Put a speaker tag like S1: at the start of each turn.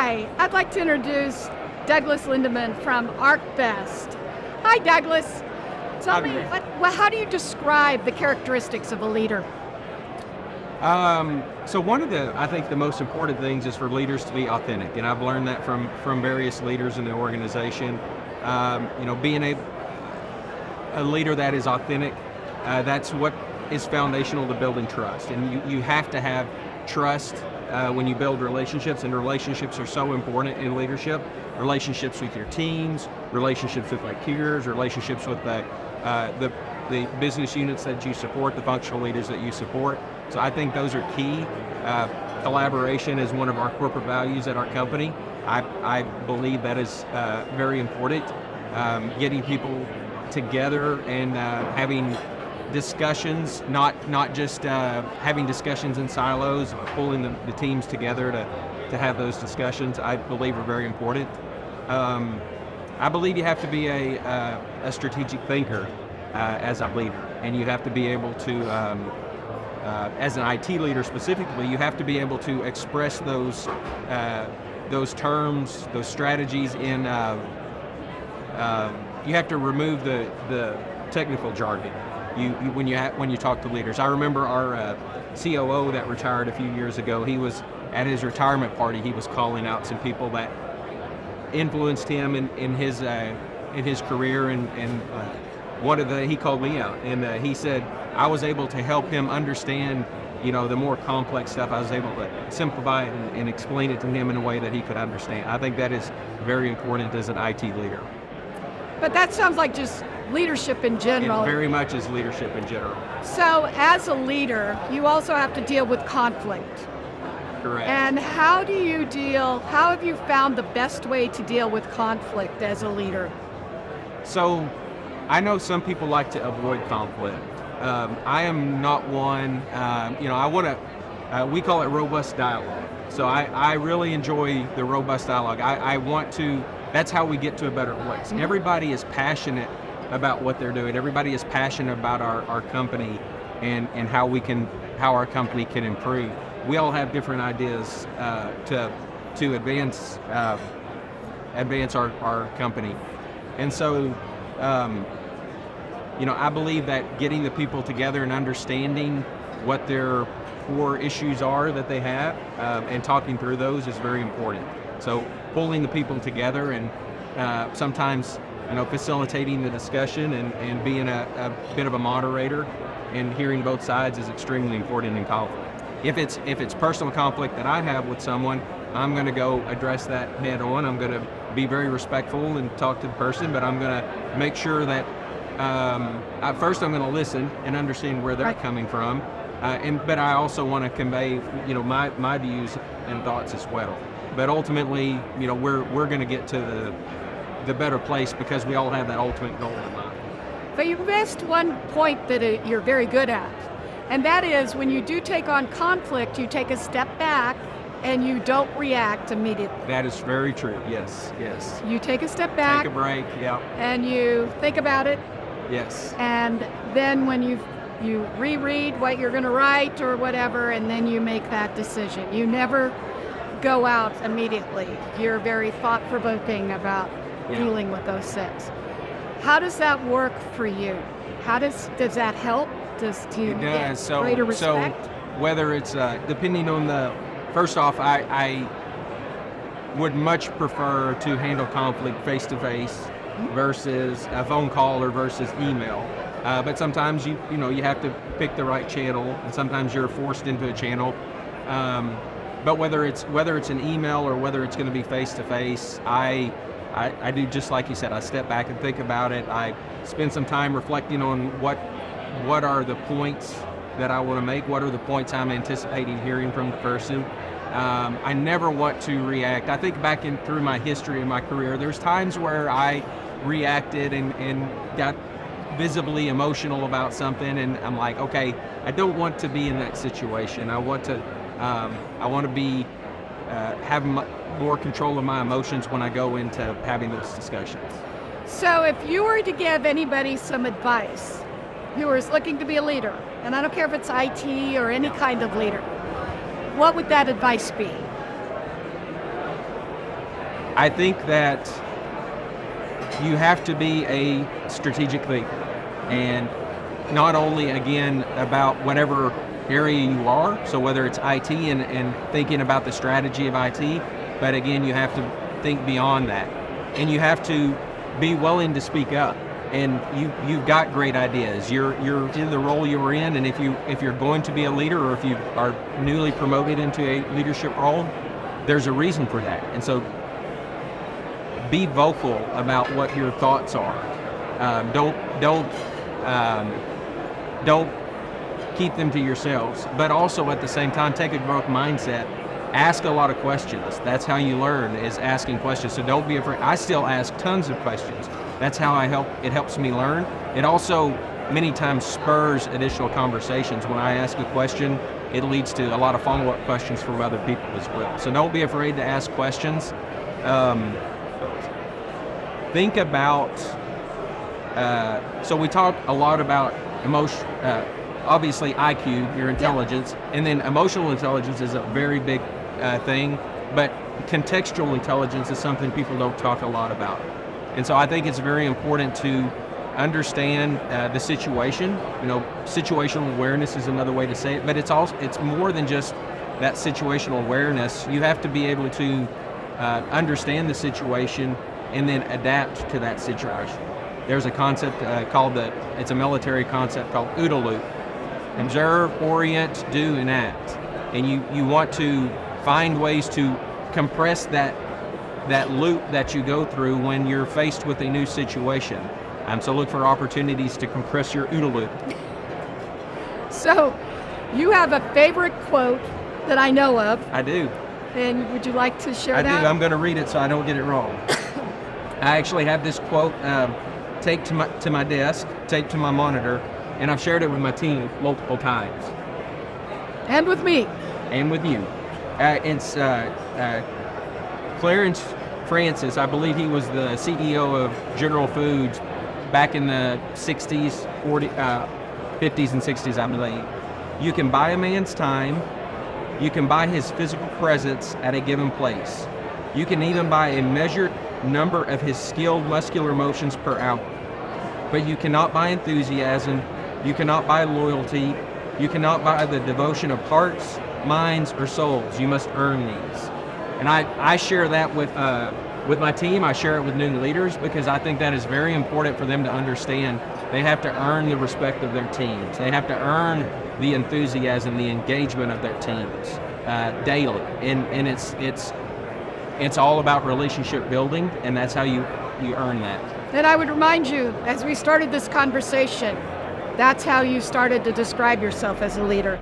S1: Hi, I'd like to introduce Douglas Lindeman from ArcBest. Hi, Douglas. Tell me, how do you describe the characteristics of a leader?
S2: So one of I think the most important things is for leaders to be authentic, and I've learned that from various leaders in the organization. Being a leader that is authentic, that's what is foundational to building trust. And you have to have trust when you build relationships, and relationships are so important in leadership. Relationships with your teams, relationships with your peers, relationships with the business units that you support, the functional leaders that you support. So I think those are key. Collaboration is one of our corporate values at our company. I believe that is very important. Getting people together and having discussions, not just having discussions in silos, pulling the teams together to have those discussions, I believe are very important. I believe you have to be a strategic thinker as a leader, and you have to be able to, as an IT leader specifically, you have to be able to express those terms, those strategies in. You have to remove the technical jargon. When you talk to leaders. I remember our COO that retired a few years ago. He was at his retirement party. He was calling out some people that influenced him in his career, and he called me out, and he said I was able to help him understand, the more complex stuff. I was able to simplify it and explain it to him in a way that he could understand. I think that is very important as an IT leader.
S1: But that sounds like just leadership in general.
S2: It very much is leadership in general.
S1: So as a leader, you also have to deal with conflict.
S2: Correct.
S1: And how have you found the best way to deal with conflict as a leader?
S2: So I know some people like to avoid conflict. I am not one. We call it robust dialogue. So I really enjoy the robust dialogue. I want to, that's how we get to a better place. Mm-hmm. Everybody is passionate about what they're doing. Everybody is passionate about our company and how our company can improve. We all have different ideas to advance our company. And so I believe that getting the people together and understanding what their core issues are that they have and talking through those is very important. So pulling the people together and sometimes facilitating the discussion and being a bit of a moderator and hearing both sides is extremely important in conflict. If it's personal conflict that I have with someone, I'm going to go address that head on. I'm going to be very respectful and talk to the person, but I'm going to make sure that first I'm going to listen and understand where they're coming from, but I also want to convey my views and thoughts as well. But ultimately, we're going to get to the better place because we all have that ultimate goal in mind.
S1: But you missed one point that you're very good at, and that is when you do take on conflict, you take a step back and you don't react immediately.
S2: That is very true, yes.
S1: You take a step back.
S2: Take a break, yeah.
S1: And you think about it.
S2: Yes.
S1: And then when you reread what you're going to write or whatever, and then you make that decision. You never go out immediately. You're very thought-provoking about dealing with those things. How does that work for you? Does that help? Do you get greater respect?
S2: So whether it's depending on first off, I would much prefer to handle conflict face-to-face versus a phone call or versus email. But sometimes you have to pick the right channel, and sometimes you're forced into a channel. But whether it's an email or whether it's going to be face-to-face, I do just like you said. I step back and think about it. I spend some time reflecting on what are the points that I want to make, what are the points I'm anticipating hearing from the person. I never want to react. I think back through my history and my career, there's times where I reacted and got visibly emotional about something, and I'm like, okay, I don't want to be in that situation. I want to be have more control of my emotions when I go into having those discussions.
S1: So if you were to give anybody some advice who is looking to be a leader, and I don't care if it's IT or any kind of leader, what would that advice be?
S2: I think that you have to be a strategic thinker, and not only again about whatever area you are, so whether it's IT and thinking about the strategy of IT, but again, you have to think beyond that, and you have to be willing to speak up. And you've got great ideas. You're in the role you were in, and if you're going to be a leader, or if you are newly promoted into a leadership role, there's a reason for that. And so, be vocal about what your thoughts are. Don't keep them to yourselves, but also at the same time take a growth mindset. Ask a lot of questions. That's how you learn, is asking questions. So don't be afraid. I still ask tons of questions. That's how it helps me learn. It also many times spurs additional conversations. When I ask a question, it leads to a lot of follow-up questions from other people as well. So don't be afraid to ask questions. Think about, so we talk a lot about emotion, obviously IQ, your intelligence, and then emotional intelligence is a very big thing, but contextual intelligence is something people don't talk a lot about. And so I think it's very important to understand the situation. Situational awareness is another way to say it, but it's more than just that situational awareness. You have to be able to understand the situation and then adapt to that situation. There's a concept it's a military concept called OODA loop. Observe, orient, do, and act. And you want to find ways to compress that loop that you go through when you're faced with a new situation. So look for opportunities to compress your OODA loop.
S1: So you have a favorite quote that I know of.
S2: I do.
S1: And would you like to share
S2: I
S1: that?
S2: do. I'm going to read it so I don't get it wrong. I actually have this quote taped to my desk, taped to my monitor, and I've shared it with my team multiple times.
S1: And with me.
S2: And with you. It's Clarence Francis. I believe he was the CEO of General Foods back in the 60s, 50s and 60s, I believe. You can buy a man's time. You can buy his physical presence at a given place. You can even buy a measured number of his skilled muscular motions per hour. But you cannot buy enthusiasm. You cannot buy loyalty. You cannot buy the devotion of hearts, minds, or souls. You must earn these. And I share that with my team. I share it with new leaders because I think that is very important for them to understand. They have to earn the respect of their teams. They have to earn the enthusiasm, the engagement of their teams daily. And it's all about relationship building, and that's how you earn that.
S1: And I would remind you, as we started this conversation, that's how you started to describe yourself as a leader.